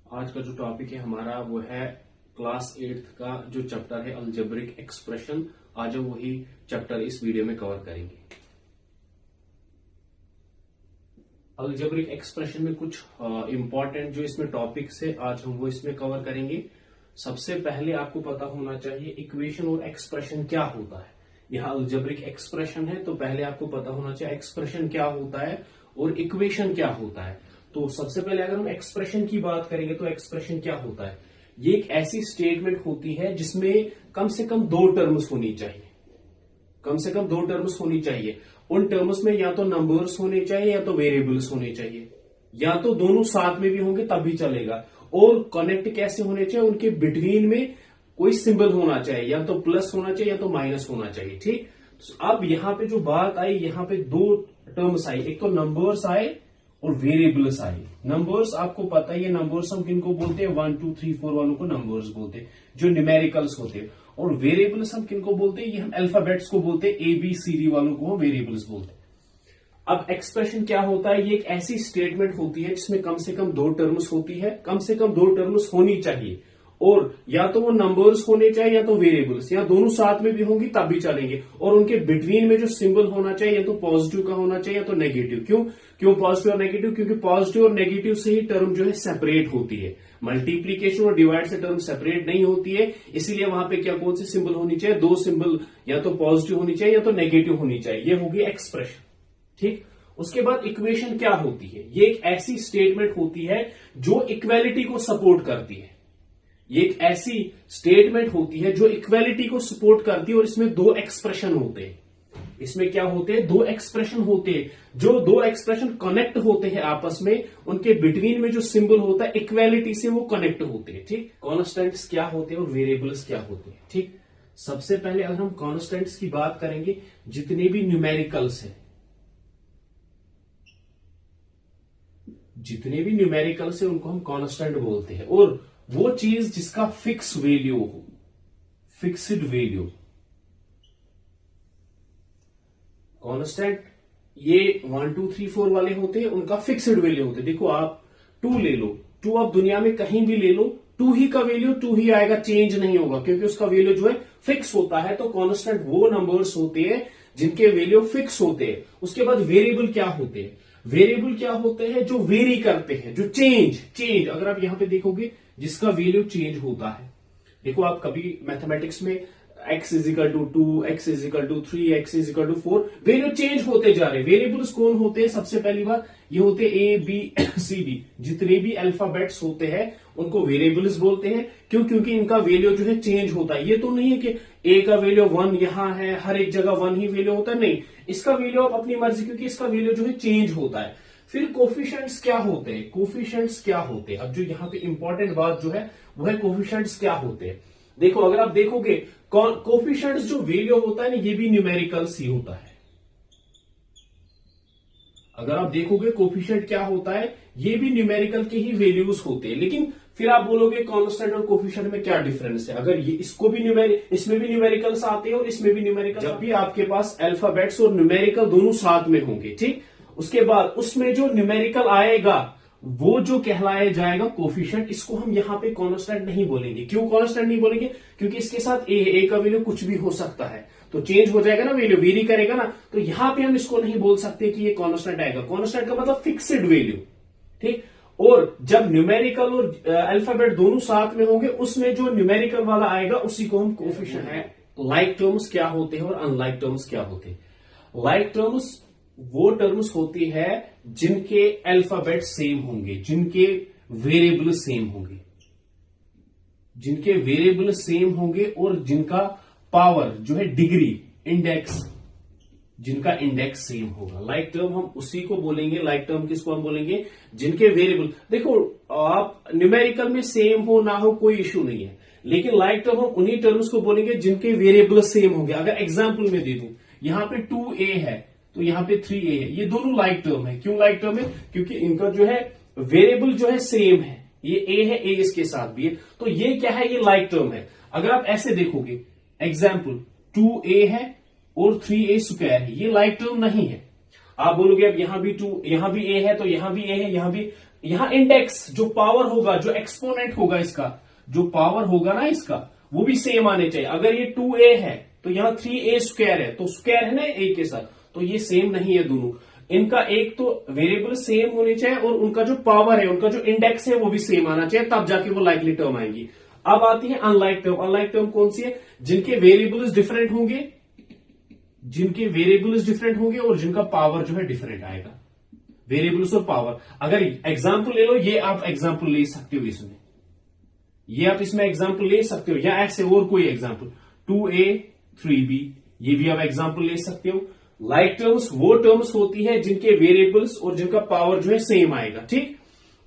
आज का जो टॉपिक है हमारा वो है क्लास 8th का जो चैप्टर है अलजेब्रिक एक्सप्रेशन। आज हम वही चैप्टर इस वीडियो में कवर करेंगे। अलजेब्रिक एक्सप्रेशन में कुछ इंपॉर्टेंट जो इसमें टॉपिक्स है आज हम वो इसमें कवर करेंगे। सबसे पहले आपको पता होना चाहिए इक्वेशन और एक्सप्रेशन क्या होता है। यहाँ अलजेब्रिक एक्सप्रेशन है तो पहले आपको पता होना चाहिए एक्सप्रेशन क्या होता है और इक्वेशन क्या होता है। तो सबसे पहले अगर हम एक्सप्रेशन की बात करेंगे तो एक्सप्रेशन क्या होता है, ये एक ऐसी स्टेटमेंट होती है जिसमें कम से कम दो टर्म्स होनी चाहिए। कम से कम दो टर्म्स होनी चाहिए। उन टर्म्स में या तो नंबर्स होने चाहिए या तो वेरिएबल्स होने चाहिए, या तो दोनों साथ में भी होंगे तब भी चलेगा। और कनेक्ट कैसे होने चाहिए, उनके बिटवीन में कोई सिंबल होना चाहिए, या तो प्लस होना चाहिए या तो माइनस होना चाहिए। ठीक, अब यहां पे जो बात आई, यहां पे दो टर्म्स आई, एक तो नंबर्स आए और वेरिएबल्स आए। नंबर्स आपको पता है, ये नंबर्स हम किनको बोलते हैं, 1 2 3 4 वालों को नंबर्स बोलते हैं जो न्यूमेरिकल्स होते हैं। और वेरिएबल्स हम किनको बोलते हैं, ये हम अल्फाबेट्स को बोलते हैं, ABCD वालों को हम वेरिएबल्स बोलते हैं। अब एक्सप्रेशन क्या होता है, ये एक ऐसी स्टेटमेंट होती है जिसमें कम से कम दो टर्म्स होती है, कम से कम दो टर्म्स होनी चाहिए। और या तो वो नंबर्स होने चाहिए या तो वेरिएबल्स, या दोनों साथ में भी होंगी तब भी चलेंगे। और उनके बिटवीन में जो सिंबल होना चाहिए या तो पॉजिटिव का होना चाहिए या तो नेगेटिव। क्यों पॉजिटिव और नेगेटिव, क्योंकि पॉजिटिव और नेगेटिव से ही टर्म जो है सेपरेट होती है। मल्टीप्लीकेशन और डिवाइड से टर्म सेपरेट नहीं होती है, इसीलिए वहां पे क्या कौन सी सिंबल होनी चाहिए, दो सिंबल, या तो पॉजिटिव होनी चाहिए या तो नेगेटिव होनी चाहिए। ये होगी एक्सप्रेशन। ठीक, उसके बाद इक्वेशन क्या होती है, ये एक ऐसी स्टेटमेंट होती है जो इक्वेलिटी को सपोर्ट करती है। ये एक ऐसी स्टेटमेंट होती है जो इक्वेलिटी को सपोर्ट करती है। और इसमें दो एक्सप्रेशन होते हैं। इसमें क्या होते हैं, दो एक्सप्रेशन होते हैं। जो दो एक्सप्रेशन कनेक्ट होते हैं आपस में, उनके बिटवीन में जो सिंबल होता है इक्वेलिटी से वो कनेक्ट होते हैं। ठीक, कॉन्स्टेंट्स क्या होते हैं और वेरिएबल्स क्या होते हैं। ठीक, सबसे पहले अगर हम कॉन्स्टेंट्स की बात करेंगे, जितने भी न्यूमेरिकल्स हैं, जितने भी न्यूमेरिकल्स हैं उनको हम कांस्टेंट बोलते हैं। और वो चीज जिसका फिक्स वैल्यू हो, फिक्स्ड वैल्यू, कांस्टेंट ये 1 2 3 4 वाले होते हैं, उनका फिक्स्ड वैल्यू होते हैं। देखो आप 2 ले लो, 2 आप दुनिया में कहीं भी ले लो, 2 ही का वैल्यू 2 ही आएगा, चेंज नहीं होगा, क्योंकि उसका वैल्यू जो है फिक्स होता है। तो कांस्टेंट वो नंबर्स होते हैं जिनके वैल्यू फिक्स होते हैं। उसके बाद वेरिएबल क्या होते हैं, वेरिएबल क्या होते हैं जो वेरी करते हैं, जो चेंज अगर आप यहां पे देखोगे जिसका वैल्यू चेंज होता है। देखो आप कभी मैथमेटिक्स में x is equal to 2, x is equal to 3, x is equal to 4, value change होते जा रहे हैं। वेरिएबल्स कौन होते हैं, सबसे पहली बात ये होते हैं ABCD, जितने भी अल्फाबेट्स होते हैं उनको वेरिएबल्स बोलते हैं। क्योंकि इनका वैल्यू जो है चेंज होता है। ये तो नहीं है कि A का वैल्यू 1 यहां है, हर एक जगह 1 ही वैल्यू होता है, नहीं, इसका वैल्यू आप अपनी मर्जी, क्योंकि इसका वैल्यू जो है चेंज होता है। फिर कोफिशिएंट्स क्या होते हैं, कोफिशिएंट्स क्या होते हैं, अब जो यहां पे इंपॉर्टेंट बात जो है वो है कोफिशिएंट्स क्या होते हैं। देखो अगर आप देखोगे कोफिशिएंट्स जो वैल्यू होता है ना, ये भी न्यूमेरिकल्स ही होता है। अगर आप देखोगे कोफिशिएंट क्या होता है, ये भी न्यूमेरिकल के ही वैल्यूज होते हैं। लेकिन फिर आप बोलोगे कांस्टेंट और कोफिशिएंट में क्या डिफरेंस है, अगर ये इसको भी इसमें भी न्यूमेरिकल्स आते हैं और इसमें भी न्यूमेरिकल, जब भी आपके पास अल्फाबेट्स और न्यूमेरिकल दोनों साथ में होंगे, ठीक, उसके बाद उसमें जो न्यूमेरिकल आएगा वो जो कहलाया जाएगा कोफिशिएंट। इसको हम यहां पे कांस्टेंट नहीं बोलेंगे। क्यों कांस्टेंट नहीं बोलेंगे, क्योंकि इसके साथ ए का वैल्यू कुछ भी हो सकता है, तो चेंज हो जाएगा ना, वैल्यू वेरी करेगा ना, तो यहां पे हम इसको नहीं बोल सकते कि ये कांस्टेंट आएगा। कांस्टेंट का मतलब फिक्स्ड वैल्यू। ठीक, और जब न्यूमेरिकल और अल्फाबेट दोनों साथ में होंगे, उसमें जो न्यूमेरिकल वाला आएगा उसी को हम कोफिशिएंट है। लाइक टर्म्स क्या होते हैं और अनलाइक टर्म्स क्या होते हैं। लाइक टर्म्स वो टर्म्स होती है जिनके अल्फाबेट सेम होंगे, जिनके वेरिएबल सेम होंगे, जिनके वेरिएबल सेम होंगे और जिनका पावर जो है डिग्री, इंडेक्स, जिनका इंडेक्स सेम होगा। लाइक टर्म हम उसी को बोलेंगे, लाइक टर्म किसको हम बोलेंगे, जिनके वेरिएबल, देखो आप न्यूमेरिकल में सेम हो ना हो कोई इश्यू नहीं है, लेकिन लाइक टर्म हम उन्हीं टर्म्स को बोलेंगे जिनके वेरिएबल सेम होंगे। अगर एग्जाम्पल में दे दूं, यहां पे 2A है तो यहां पे 3A है, ये दोनों लाइक टर्म है। क्यों लाइक टर्म है, क्योंकि इनका जो है वेरिएबल जो है सेम है, ये A है, A इसके साथ भी है, तो ये क्या है, ये लाइक टर्म है। अगर आप ऐसे देखोगे, एग्जाम्पल 2A है और 3A स्क्वायर है, ये लाइक टर्म नहीं है। आप बोलोगे अब यहां भी 2, यहां भी A है तो यहां भी A है, यहां भी यहां इंडेक्स जो पावर होगा, जो एक्सपोनेंट होगा इसका, जो पावर होगा ना इसका, वो भी सेम आने चाहिए। अगर ये 2a है तो यहाँ 3a स्क्वायर है, तो स्क्वायर है ना a के साथ, तो ये सेम नहीं है दोनों। इनका एक तो वेरिएबल सेम होने चाहिए और उनका जो पावर है, उनका जो इंडेक्स है वो भी सेम आना चाहिए, तब जाके वो लाइकली टर्म आएंगी। अब आती है अनलाइक टर्म। अनलाइक टर्म कौन सी है? जिनके वेरिएबल्स डिफरेंट होंगे, जिनके वेरिएबल्स डिफरेंट होंगे और जिनका पावर जो है डिफरेंट आएगा। वेरिएबल्स और पावर, अगर एग्जाम्पल ले लो, ये आप एग्जाम्पल ले सकते हो इसमें, ये आप इसमें एग्जाम्पल ले सकते हो, या ऐसे और कोई एग्जाम्पल 2a 3b, ये भी आप एग्जाम्पल ले सकते हो। लाइक टर्म्स वो टर्म्स होती है जिनके वेरिएबल्स और जिनका पावर जो है सेम आएगा, ठीक।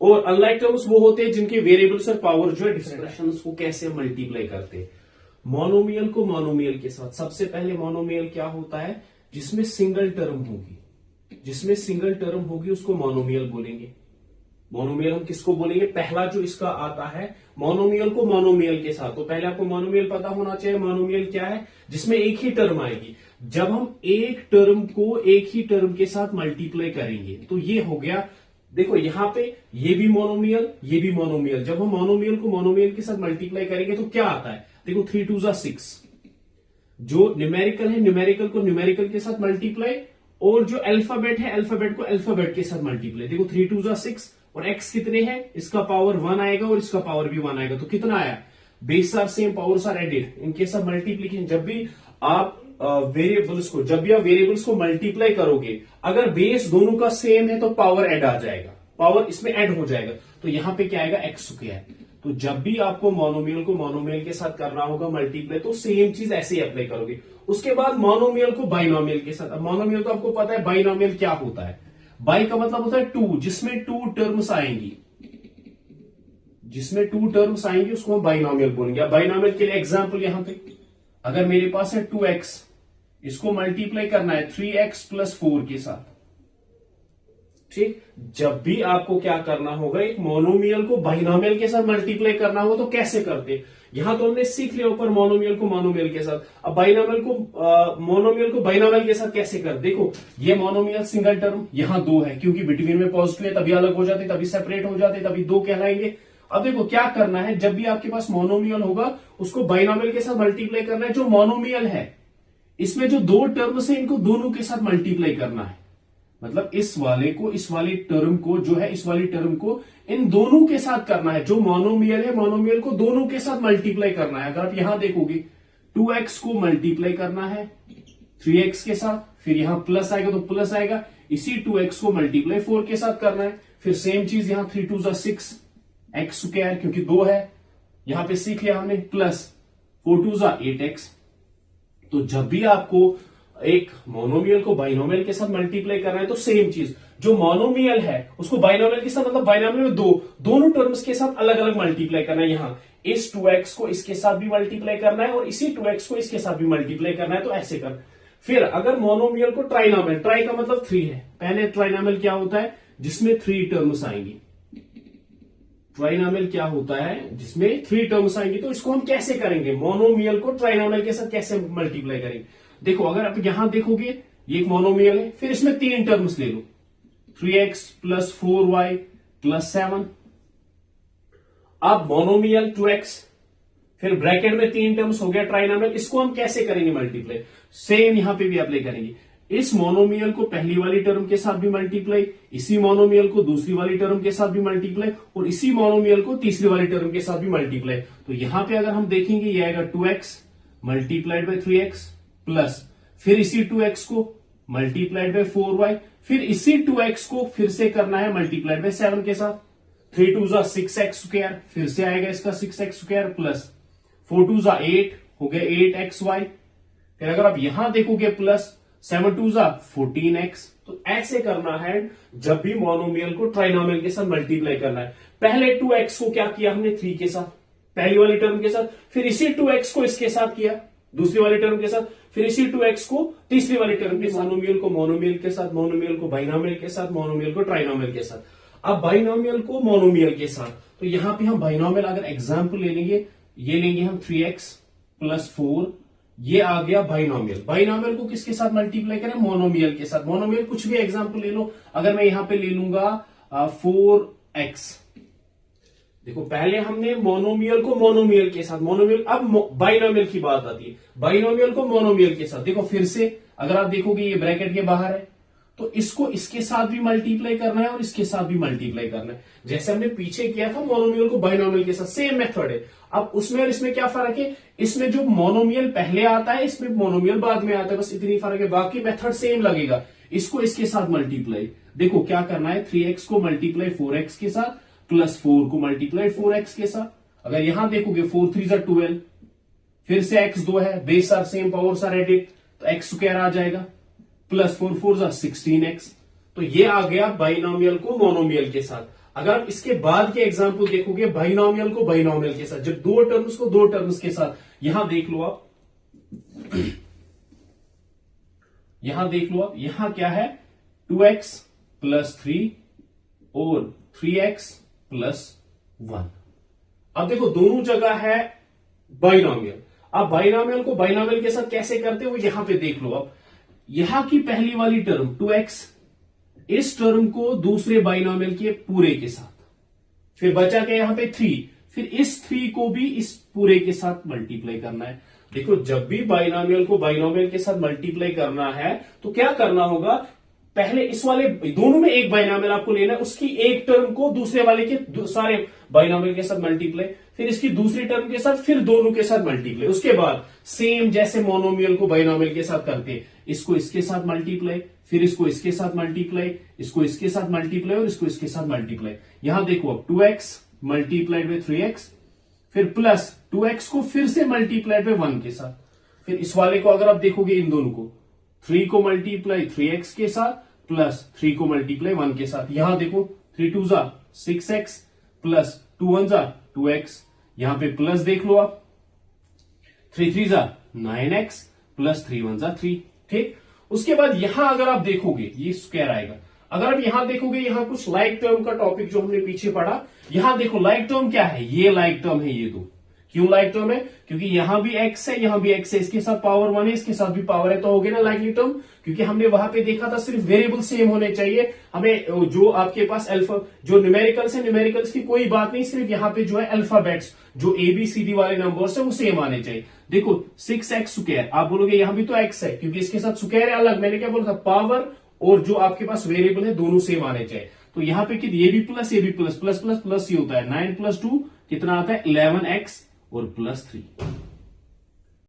और अनलाइक टर्म्स वो होते हैं जिनके वेरिएबल्स और पावर जो है डिफरेंट। एक्सप्रेशंस को कैसे मल्टीप्लाई करते हैं? मोनोमियल को मोनोमियल के साथ। सबसे पहले मोनोमियल क्या होता है? जिसमें सिंगल टर्म होगी, जिसमें सिंगल टर्म होगी उसको मोनोमियल बोलेंगे। मोनोमियल हम किसको बोलेंगे? पहला जो इसका आता है मोनोमियल को मोनोमियल के साथ। तो पहले आपको मोनोमियल पता होना चाहिए। मोनोमियल क्या है? जिसमें एक ही टर्म आएगी। जब हम एक टर्म को एक ही टर्म के साथ मल्टीप्लाई करेंगे तो ये हो गया, देखो यहां पे ये भी मोनोमियल, ये भी मोनोमियल। जब हम मोनोमियल को मोनोमियल के साथ मल्टीप्लाई करेंगे तो क्या आता है? देखो 3 2 6। जो न्यूमेरिकल है, न्यूमेरिकल को न्यूमेरिकल के साथ मल्टीप्लाई, और जो अल्फाबेट है, अल्फाबेट को अल्फाबेट के साथ मल्टीप्लाई। देखो 3 2 6 और x कितने हैं? इसका पावर 1 आएगा और इसका पावर भी 1 आएगा, तो कितना आया? Base are same, powers are added, इनके साथ मल्टीप्लीकेशन। जब भी आप वेरिएबल्स को, जब भी आप वेरिएबल्स को मल्टीप्लाई करोगे, अगर बेस दोनों का सेम है तो पावर ऐड आ जाएगा, पावर इसमें ऐड हो जाएगा। तो यहां पे क्या आएगा? X square. तो जब भी आपको मोनोमियल को मोनोमियल के साथ करना होगा मल्टीप्लाई, तो सेम चीज ऐसे ही अप्लाई करोगे। उसके बाद मोनोमियल को बाइनोमियल के साथ। अब मोनोमियल तो आपको पता है बाइनोमियल क्या होता है। बाई का मतलब होता है 2, जिसमें 2 टर्म्स आएंगी, जिसमें 2 टर्म्स आएंगी उसको हम बाइनोमियल बोलेंगे। अब बाइनोमियल के लिए एग्जांपल यहां पे, अगर मेरे पास है 2x, इसको मल्टीप्लाई करना है 3x प्लस 4 के साथ, ठीक। जब भी आपको क्या करना होगा, एक मोनोमियल को बाइनोमियल के साथ मल्टीप्लाई करना होगा तो कैसे करते? यहां तो हमने सीख लिया ऊपर मोनोमियल को मोनोमियल के साथ। अब बाइनोमियल को मोनोमियल को बाइनोमियल के साथ कैसे कर? देखो ये मोनोमियल सिंगल टर्म, यहां 2 है, क्योंकि बिटवीन में पॉजिटिव है, तभी अलग हो जाते, तभी सेपरेट हो जाते, तभी 2 कहलाएंगे। अब देखो क्या करना है, जब भी आपके पास मोनोमियल होगा उसको बाइनोमियल के साथ मल्टीप्लाई करना है। जो मोनोमियल है इसमें जो 2 टर्म्स है इनको दोनों के साथ मल्टीप्लाई करना है। मतलब इस वाले को, इस वाली टर्म को जो है, इस वाली टर्म को इन दोनों के साथ करना है। जो मोनोमियल है, मोनोमियल को दोनों के साथ मल्टीप्लाई करना है। अगर आप यहां देखोगे 2x को मल्टीप्लाई करना है 3x के साथ, फिर यहां प्लस आएगा तो प्लस आएगा, इसी 2x को मल्टीप्लाई 4 के साथ करना है। फिर सेम चीज यहां 3 2 6 एक्स स्क्वायर, क्योंकि 2 है, यहां पे सीख लिया हमने, प्लस 4 2 8x। तो जब भी आपको एक मोनोमियल को बाइनोमियल के साथ मल्टीप्लाई करना है तो सेम चीज, जो मोनोमियल है उसको बाइनोमियल के साथ, मतलब बाइनोमियल में दोनों टर्म्स के साथ अलग अलग मल्टीप्लाई करना है। यहां इस 2x को इसके साथ भी मल्टीप्लाई करना है और इसी 2x को इसके साथ भी मल्टीप्लाई करना है, तो ऐसे कर। फिर अगर मोनोमियल को ट्राइनोमियल, ट्राई का मतलब 3 है, पहले ट्राइनोमियल क्या होता है? जिसमें 3 टर्म्स आएंगी। ट्राइनोमियल क्या होता है? जिसमें 3 टर्म्स आएंगी। तो इसको हम कैसे करेंगे? मोनोमियल को ट्राइनोमियल के साथ कैसे मल्टीप्लाई करेंगे? देखो अगर आप यहां देखोगे, ये एक मोनोमियल है, फिर इसमें 3 टर्म्स ले लो, 3x प्लस 4y प्लस 7। अब मोनोमियल 2x, फिर ब्रैकेट में 3 टर्म्स हो गया ट्राइनोमियल। इसको हम कैसे करेंगे मल्टीप्लाई? सेम यहां पे भी अप्लाई करेंगे। इस मोनोमियल को पहली वाली टर्म के साथ भी मल्टीप्लाई, इसी मोनोमियल को दूसरी वाली टर्म के साथ भी मल्टीप्लाई, और इसी मोनोमियल को तीसरी वाली टर्म के साथ भी मल्टीप्लाई। तो यहां पे अगर हम देखेंगे, ये आएगा 2x multiplied by 3x plus, फिर इसी 2x को मल्टीप्लाइड बाय 4y, फिर इसी 2x को फिर से करना है मल्टीप्लाइड बाय 7 के साथ। 3 2 6x स्क्वायर, फिर से आएगा इसका 6x स्क्वायर, प्लस 4 2 8 हो गया 8xy। फिर अगर आप यहां देखोगे प्लस 7 2 14x। तो ऐसे करना है जब भी मोनोमियल को ट्राइनोमियल के साथ मल्टीप्लाई करना है। पहले 2x को क्या किया हमने? 3 के साथ, पहली वाली टर्म के साथ, फिर इसी 2x को इसके साथ किया दूसरी वाली टर्म के साथ, फिर इसी 2x को तीसरी वाली टर्म के साथ। मोनोमियल को मोनोमियल के साथ, मोनोमियल को बाइनोमियल के साथ, मोनोमियल को ट्राइनोमियल के साथ। अब बाइनोमियल को मोनोमियल के साथ, तो यहां पे हम बाइनोमियल अगर एग्जांपल ले लेंगे, ये लेंगे हम 3x प्लस 4, ये आ गया बाइनोमियल। बाइनोमियल को किसके साथ मल्टीप्लाई करें? मोनोमियल के साथ। मोनोमियल कुछ भी एग्जांपल ले लो, अगर मैं यहां पे ले लूंगा 4 एक्स। देखो पहले हमने मोनोमियल को मोनोमियल के साथ, मोनोमियल, अब बाइनोमियल की बात आती है, बाइनोमियल को मोनोमियल के साथ। देखो फिर से अगर आप देखोगे ये ब्रैकेट के बाहर है, तो इसको इसके साथ भी मल्टीप्लाई करना है और इसके साथ भी मल्टीप्लाई करना है, जैसे हमने पीछे किया था मोनोमियल को बाइनोमियल के साथ, सेम मेथड है। अब उसमें और इसमें क्या फर्क है, इसमें जो मोनोमियल पहले आता है, इसमें मोनोमियल बाद में आता है, बस इतनी फर्क है, बाकी मेथड सेम लगेगा। इसको इसके साथ मल्टीप्लाई, देखो क्या करना है, 3x को मल्टीप्लाई 4x के साथ, प्लस 4 को मल्टीप्लाई 4x के साथ। अगर यहां देखोगे 4 3 12, फिर से x 2 है, base are same, powers are added, तो x स्क्वायर आ जाएगा, प्लस 4 4 16x। तो ये आ गया बाइनोमियल को मोनोमियल के साथ। अगर आप इसके बाद के एग्जाम्पल देखोगे बाइनोमियल को बाइनोमियल के साथ, जब दो टर्म्स को दो टर्म्स के साथ, यहां देख लो आप, यहां देख लो आप, यहां क्या है, 2x प्लस 3 और 3x प्लस 1। अब देखो दोनों जगह है बाइनोमियल। अब बाइनोमियल को बाइनोमियल के साथ कैसे करते हो, यहां पे देख लो आप, यहां की पहली वाली टर्म 2x, इस टर्म को दूसरे बाइनोमियल के पूरे के साथ, फिर बचा के यहां पे 3, फिर इस 3 को भी इस पूरे के साथ मल्टीप्लाई करना है। देखो जब भी बाइनोमियल को बाइनोमियल के साथ मल्टीप्लाई करना है तो क्या करना होगा, पहले इस वाले दोनों में एक बाइनोमियल आपको लेना है, उसकी एक टर्म को दूसरे वाले के सारे बाइनोमियल के साथ मल्टीप्लाई, फिर इसकी दूसरी टर्म के साथ, फिर दोनों के साथ मल्टीप्लाई, उसके बाद सेम जैसे मोनोमियल को बाइनोमियल के साथ करते, इसको इसके साथ मल्टीप्लाई, फिर इसको इसके साथ मल्टीप्लाई, इसको इसके साथ मल्टीप्लाई और इसको इसके साथ मल्टीप्लाई। यहां देखो अब 2x मल्टीप्लाइड बाय 3x, फिर प्लस 2x को फिर से मल्टीप्लाइड बाय 1 के साथ, फिर इस वाले को अगर आप देखोगे इन दोनों को, 3 को मल्टीप्लाई 3x के साथ, प्लस 3 को मल्टीप्लाई 1 के साथ। यहां देखो 3 2 6x प्लस 2 1 2x, यहां पे प्लस देख लो आप, 3 3 9x प्लस 3 1 3। ठीक, उसके बाद यहां अगर आप देखोगे ये स्क्वायर आएगा। अगर आप यहां देखोगे, यहां कुछ लाइक टर्म का टॉपिक जो हमने पीछे पढ़ा, यहां देखो लाइक टर्म क्या है, ये लाइक टर्म है, ये दो। क्यों लाइक टर्म है, क्योंकि यहां भी x है, यहां भी x है, इसके साथ पावर 1 है, इसके साथ भी पावर है, तो हो गया ना लाइकली टर्म। क्योंकि हमने वहां पे देखा था सिर्फ वेरिएबल सेम होने चाहिए, हमें जो आपके पास अल्फा जो न्यूमेरिकल्स है, न्यूमेरिकल्स की कोई बात नहीं, सिर्फ यहां पे जो है अल्फाबेट्स जो ABCD वाले नंबर्स है वो सेम आने चाहिए। देखो 6x स्क्वायर, आप बोलोगे यहां भी तो x है, क्योंकि इसके साथ स्क्वायर है अलग, मैंने क्या बोला था, पावर और जो आपके पास वेरिएबल है दोनों सेम आने चाहिए। तो यहां पे ये भी प्लस, ये भी प्लस, प्लस प्लस प्लस ये होता है 9 + 2 कितना आता है 11x और प्लस 3।